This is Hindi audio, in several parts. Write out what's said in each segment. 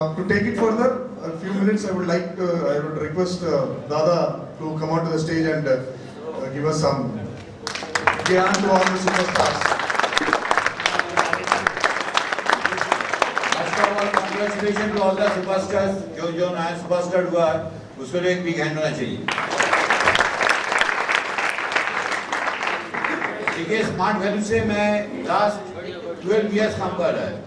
To take it further, a few minutes, I would request Dada to come onto the stage and give us some gyan to all the superstars. First of all, congratulations to all the superstars. जो नया superstar हुआ, उसको एक big hand होना चाहिए. देखिए, स्मार्ट वैल्यू से मैं लास्ट 12 years काम कर रहा है.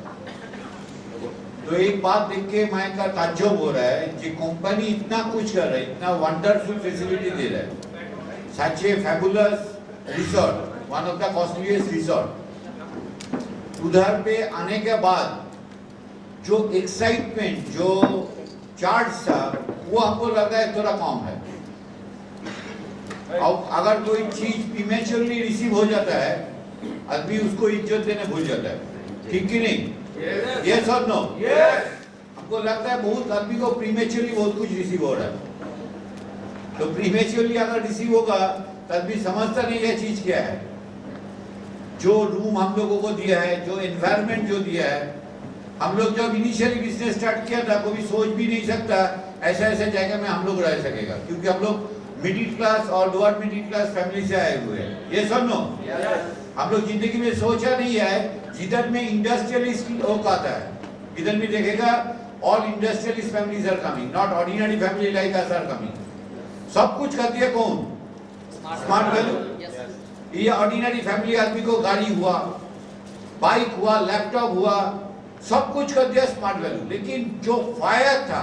तो एक बात देख के मैं का ताज्जुब हो रहा है कि कंपनी इतना कुछ कर रहा है, इतना वंडरफुल फैसिलिटी दे रहा है. Such a fabulous resort, one of the costliest resort. उधर पे आने के बाद जो एक्साइटमेंट, जो चार्ज था, वो हमको लग रहा है थोड़ा कम है. अब अगर कोई चीज प्रीमेच्योरली रिसीव हो जाता है, आदमी उसको इज्जत देने भूल जाता है. ठीक कि नहीं? Yes or no? Yes. हमको लगता है बहुत आदमी को प्रीमेच्योरली बहुत कुछ रिसीव हो रहा है. तो प्रीमेच्योरली अगर रिसीव होगा तो आदमी समझता नहीं ये चीज क्या है. जो रूम हम लोगों को दिया है, जो एनवायरनमेंट जो दिया है, हम लोग जब इनिशियली बिजनेस स्टार्ट किया था कोई सोच भी नहीं सकता ऐसा ऐसा जगह में हम लोग रह सकेगा, क्योंकि हम लोग मिडिल क्लास और लोअर मिडिल क्लास फैमिली से आए हुए हैं. ये सुन नो, हम लोग जिंदगी में सोचा नहीं है. जिधर में इंडस्ट्रियलिस्ट लोग आता है, इधर में देखेगा all industrialist families are coming, not ordinary family like us are coming. सब कुछ कर दिया कौन? Smart value. ये ऑर्डिनरी फैमिली आदमी को गाड़ी हुआ, बाइक हुआ, लैपटॉप हुआ, सब कुछ कर दिया स्मार्ट वैल्यू. लेकिन जो फायर था,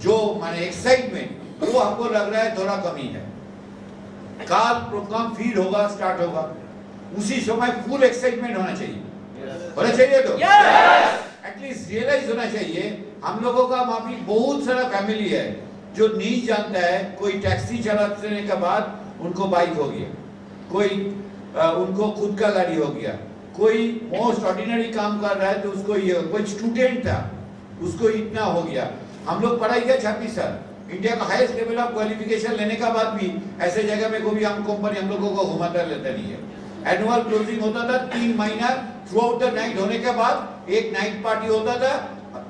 जो माने एक्साइटमेंट, वो हमको लग रहा है थोड़ा कमी है. काल प्रोग्राम फीड होगा, स्टार्ट होगा, उसी समय फुल एक्साइटमेंट होना चाहिए. होना चाहिए तो एटलीस्ट रियलाइज होना चाहिए. हम लोगों का वहां भी बहुत सारा फैमिली है जो नहीं जानता है. कोई टैक्सी चलाने के बाद उनको बाइक हो गया, कोई उनको खुद का गाड़ी हो गया, कोई मोस्ट ऑर्डिनरी काम कर रहा है तो उसको ये, कोई स्टूडेंट था उसको इतना हो गया. हम लोग पढ़ाई किया 26 साल, इंडिया का हाईएस्ट लेवल ऑफ क्वालिफिकेशन लेने का बाद भी ऐसे जगह में कोई हम कंपनी हम लोगों को घुमाता लेता नहीं है. एनुअल क्लोजिंग होता था 3 महीना थ्रू आउट द नाइट होने के बाद एक नाइट पार्टी होता था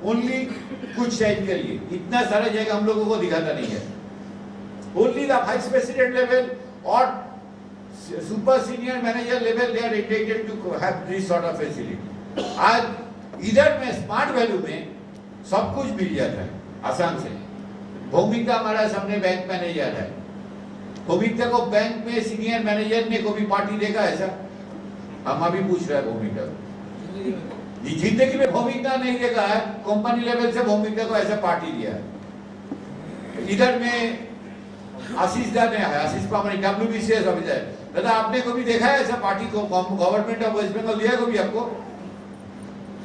ओनली कुछ टाइम के लिए. इतना सारा जगह हम लोगों को दिखाता नहीं है. Only the vice president level और super senior manager level they are intended to have this sort of facility. आज इधर में स्मार्ट वैल्यू में सब कुछ मिल जाता है आसान से. भौमिका हमारा सामने बैंक मैनेजर है. भौमिका को बैंक में सीनियर मैनेजर ने कभी पार्टी देखा ऐसा? हम अभी पूछ रहे हैं भौमिका. जिंदगी में भौमिका नहीं देखा है. कंपनी लेवल से भौमिका को ऐसा पार्टी दिया है. इधर में आशीष दा ने है, आशीष पामरी WBCS ऑफिसर. दादा आपने कभी देखा है ऐसा पार्टी को? गवर्नमेंट ऑफ वेस्ट बंगाल दिया कभी आपको?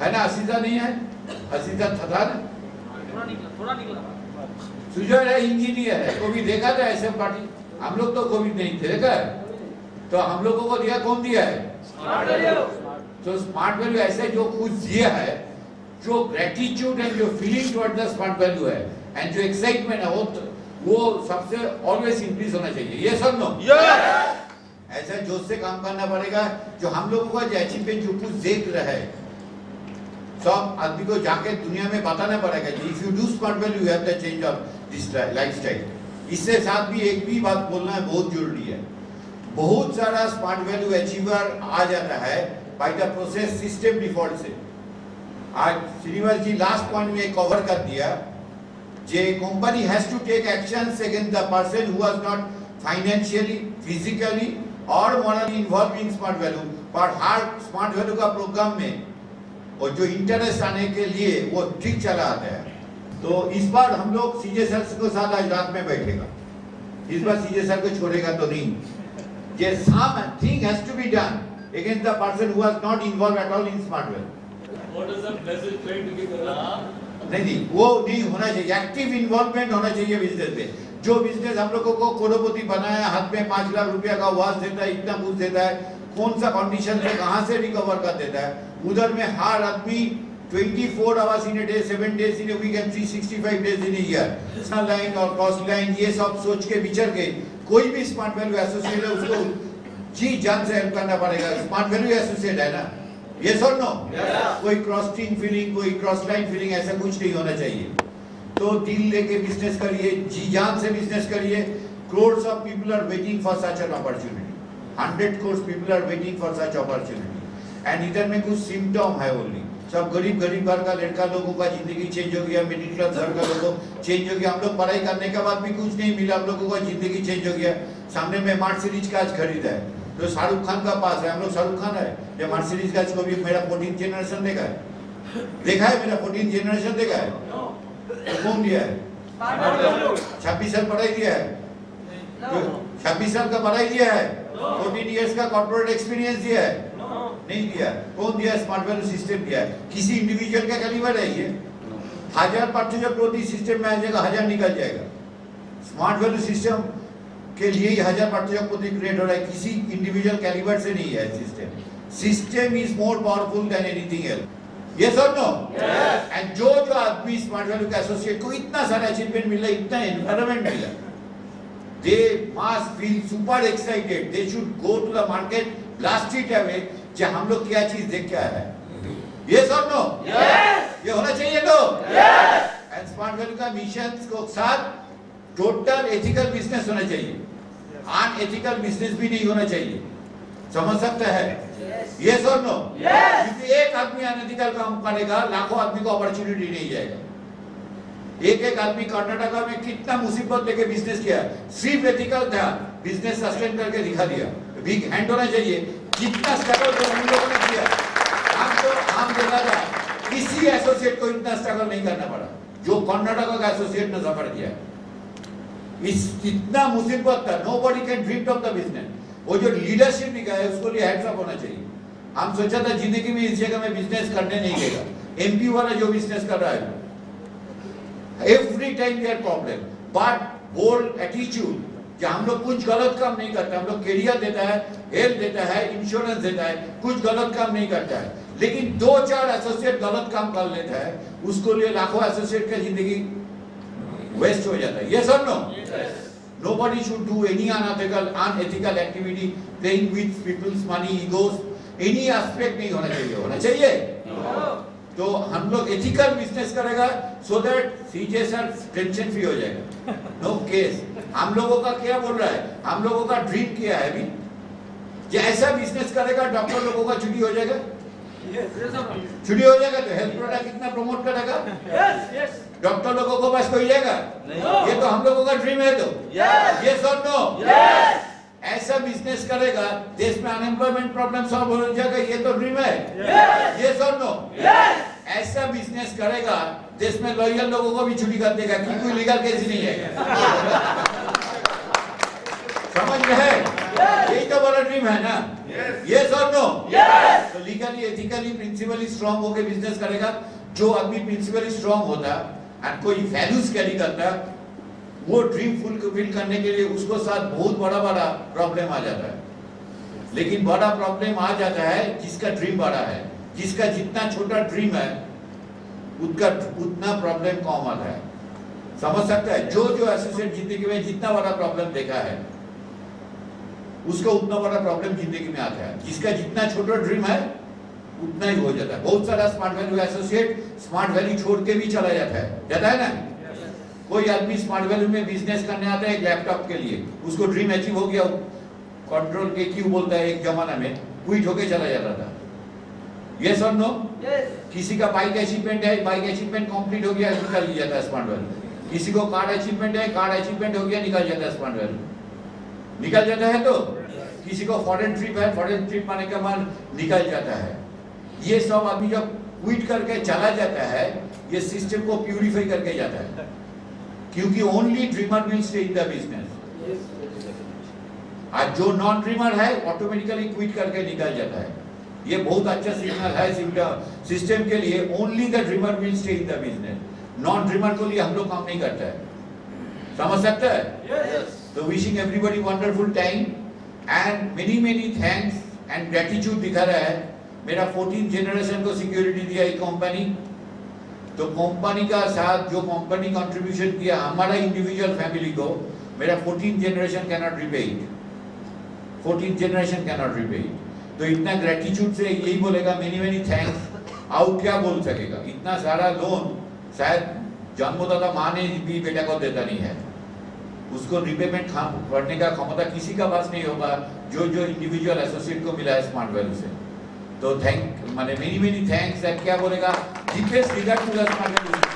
है ना? आशीष दा नहीं है, आशीष दा था थोड़ा निकला. सुजय है, इंजीनियर है, कभी देखा था ऐसे पार्टी? हम लोग तो कभी नहीं देखा है. तो हम लोगों को दिया कौन दिया है? Smart value. तो स्मार्ट वैल्यू ऐसे जो कुछ दिया है, जो ग्रेटिट्यूड एंड जो feeling toward the smart value है एंड जो एक्साइटमेंट है, वो सबसे ऑलवेज इंक्रीज होना चाहिए. ये सब नो ऐसा जोश से काम करना पड़ेगा. जो हम लोगों का जो अचीवमेंट जो कुछ देख रहा है, सब आदमी को जाके दुनिया में बताना पड़ेगा. If you do smart value you have the change of this lifestyle. इससे साथ भी एक भी बात बोलना है बहुत जरूरी है. बहुत सारा स्मार्ट वैल्यू अचीवर आ जाता है by the process system default से. आज श्रीनिवास जी लास्ट पॉइंट में कवर कर दिया. The company has to take actions against the person who was not financially, physically और morally involve in smart value. पर हर स्मार्ट वैल्यू का प्रोग्राम में और जो इंटरेस्ट आने के लिए वो ठीक चला आता है. तो इस बार हम लोग सीजे सर को साथ आज रात में बैठेगा. इस बार सीजे सर को छोड़ेगा तो नहीं. ये something has to be done against the person who was not involved at all in smart web. What is the message trying to give? नहीं, वो नहीं होना चाहिए. एक्टिव इन्वॉल्वमेंट होना चाहिए बिजनेस में. जो बिजनेस हम लोगों को करोड़पति बनाया, हाथ में 5 लाख रुपया का वास देता है, इतना कुछ देता है, कौन सा कंडीशन से कहां से रिकवर कर देता है. उधर में हर आदमी 24 hours in a day, 7 days in a week and 365 days in a year. Line और कॉस्ट लाइन ये सब सोच के विचार के कोई भी स्मार्ट वैल्यू एसोसिएट है उसको जी जान से हेल्प करना पड़ेगा. स्मार्ट वैल्यू एसोसिएट है ना, Yes or no? कोई क्रॉस टीम फीलिंग, कोई क्रॉस लाइन फीलिंग ऐसा कुछ नहीं होना चाहिए। तो दिल लेके बिजनेस करिए, जी जान से बिजनेस करिए। Crores of people are waiting for such an opportunity. 100 crores people are waiting for such opportunity. And इधर में कुछ सिम्टम है ओनली। सब गरीब घर का लड़का लोगों का जिंदगी चेंज हो गया, मिडिल क्लास घर का लोगों चेंज हो गया। हम लोग पढ़ाई करने के बाद भी कुछ नहीं मिला, हम लोगों का जिंदगी चेंज हो गया। सामने में मर्सिडीज का आज खरीदा है, तो शाहरुख खान का पास है, हम लोग शाहरुख खान है। ये मर्सिडीज का को भी मेरा 14 जनरेशन देखा है, मेरा 14 जनरेशन देखा है। तो कौन दिया है? 26 साल पढ़ाई दिया है, 26 साल का पढ़ाई दिया है, 14 इयर्स का कॉर्पोरेट एक्सपीरियंस दिया है, नहीं दिया। कौन दिया? स्मार्ट वैल्यू सिस्टम दिया है। किसी इंडिविजुअल का कैलिबर है ये? 1000 पार्टिसिपेंट प्रति सिस्टम में आ जाएगा, 1000 निकल जाएगा। स्मार्ट वैल्यू सिस्टम के लिए 1000 पार्टिसिपेंट प्रति क्रिएट हो रहा है, किसी इंडिविजुअल कैलिबर से नहीं है system. System is more powerful than anything else. Yes और नो? एंड जो आदमी स्मार्ट वैल्यू का एसोसिएट को इतना सारा अचीवमेंट मिला, इतना एनवायरनमेंट मिला, they must feel super excited. They should go to the market, blast it away. कि हम लोग क्या चीज देख के आए हैं। Yes or no? Yes. ये होना चाहिए तो? Yes. And स्मार्ट वैल्यू का मिशन को साथ टोटल एथिकल बिजनेस होना चाहिए, अनएथिकल बिजनेस भी नहीं होना चाहिए। समझ सकते हैं? Yes or no? Yes. क्योंकि एक आदमी अनएथिकल काम करेगा, लाखों आदमी को अपॉर्चुनिटी नहीं जाएगा। एक आदमी कर्नाटका में कितना मुसीबत लेके बिजनेस किया, सिर्फ एथिकल था, बिजनेस सस्टेन करके दिखा दिया। बिग हैंड होना चाहिए, जितना स्ट्रगल तो हम लोगों ने किया। हम देखा था किसी एसोसिएट को इतना स्ट्रगल नहीं करना पड़ा जो कर्नाटका का एसोसिएट ने सफर किया। इतना मुसीबत था, nobody can dream of the business. वो जो लीडरशिप दिखाया है उसको लिए हेड्स अप होना चाहिए। हम सोचा था जिंदगी में इस जगह में बिजनेस करने नहीं देगा। एमपी वाला जो बिजनेस कर रहा है, every time their problem, but bold attitude कि हम लोग कुछ गलत काम नहीं करते। हम लोग कैरियर देता है, हेल्थ देता है, इंश्योरेंस देता है, कुछ गलत काम नहीं करता है। लेकिन 2-4 एसोसिएट गलत काम कर लेता है, उसको लिए लाखों एसोसिएट का जिंदगी वेस्ट हो जाता है। Yes or no? Nobody should do any unethical activity, playing with people's money, egos, any aspect नहीं होना चाहिए। होना चाहिए? तो हम लोग एथिकल बिजनेस करेगा, so that CJ sir tension free हो जाएगा। No case. हम लोगों का क्या बोल रहा है, हम लोगों का ड्रीम क्या है अभी, कि ऐसा बिजनेस करेगा डॉक्टर लोगों का छुट्टी हो जाएगा, छुट्टी हो जाएगा तो हेल्थ प्रोडक्ट कितना प्रमोट करेगा, डॉक्टर लोगों को बस कोई जाएगा। ये तो हम लोगों का ड्रीम है। तो यस और नो? ऐसा बिजनेस करेगा, देश में अनएम्प्लॉयमेंट प्रॉब्लम सॉल्व हो जाएगा, ये तो ड्रीम है। यस और नो? ऐसा बिजनेस करेगा, देश में लॉयल लोगों को भी छुट्टी कर देगा, कि कोई लीगल केस ही नहीं है। समझ में है? यही तो बड़ा ड्रीम है ना। यस और नो? तो लीगली, एथिकली, प्रिंसिपली स्ट्रांग होकर बिजनेस करेगा। जो आदमी प्रिंसिपली स्ट्रांग होता एंड कोई वैल्यूज कैरी करता, वो ड्रीम फुलफिल करने के लिए उसको साथ बहुत बड़ा प्रॉब्लम आ जाता है। लेकिन बड़ा प्रॉब्लम आ जाता है जिसका ड्रीम बड़ा है, जिसका जितना छोटा ड्रीम है उतना प्रॉब्लम कम आता है। समझ सकता है? जो एसोसिएट जिंदगी में जितना बड़ा प्रॉब्लम देखा है, उसको उतना बड़ा प्रॉब्लम जिंदगी में आता है। जिसका जितना छोटा ड्रीम है उतना ही हो जाता है। बहुत सारा smart value associate smart value छोड़ के भी चला जाता है ना। कोई आदमी स्मार्ट वैल्यू में बिजनेस करने आता है एक लैपटॉप के लिए, उसको ड्रीम अचीव हो गया, कंट्रोल के क्यों बोलता है, एक जमाना में क्विट होके चला जाता था। यस और नो? किसी का बाइक अचीवमेंट है, बाइक अचीवमेंट कंप्लीट हो गया, निकल जाता है स्मार्ट वैल्यू। किसी को कार अचीवमेंट है, कार अचीवमेंट हो गया, निकल जाता है स्मार्ट वैल्यू, निकल जाता है। तो किसी को फॉरेन ट्रिप है, फॉरेन ट्रिप आने के बाद निकल जाता है। ये सब आदमी जब क्विट करके चला जाता है, ये सिस्टम को प्यूरिफाई करके जाता है, क्योंकि only dreamer will stay in the business. आज जो नॉन ड्रीमर है ऑटोमेटिकली क्विट करके निकल जाता है। ये बहुत अच्छा सिग्नल है सिस्टम के लिए। Only the dreamer will stay in the business. Non dreamer को लिए हम लोग काम नहीं करता है। समझ सकते हैं? तो wishing everybody wonderful time and many thanks and gratitude दिखा रहा है। मेरा 14 जनरेशन को सिक्योरिटी दिया एक कंपनी, तो कंपनी का साथ जो कंपनी कंट्रीब्यूशन किया हमारा इंडिविजुअल फैमिली को, मेरा 14 generation cannot repay it. 14 generation cannot repay it. तो इतना ग्रेटिट्यूड से यही बोलेगा मेनी मेनी थैंक्स, और क्या बोल सकेगा? इतना सारा लोन शायद जन्मदाता माँ ने भी बेटा को देता नहीं है, उसको रिपेमेंट करने का क्षमता किसी का पास नहीं होगा जो जो इंडिविजुअल एसोसिएट को मिला है स्मार्ट वैल्यू से। तो थैंक माने मेनी मेनी थैंक्स, क्या बोलेगा? Deepest regard to the smart value.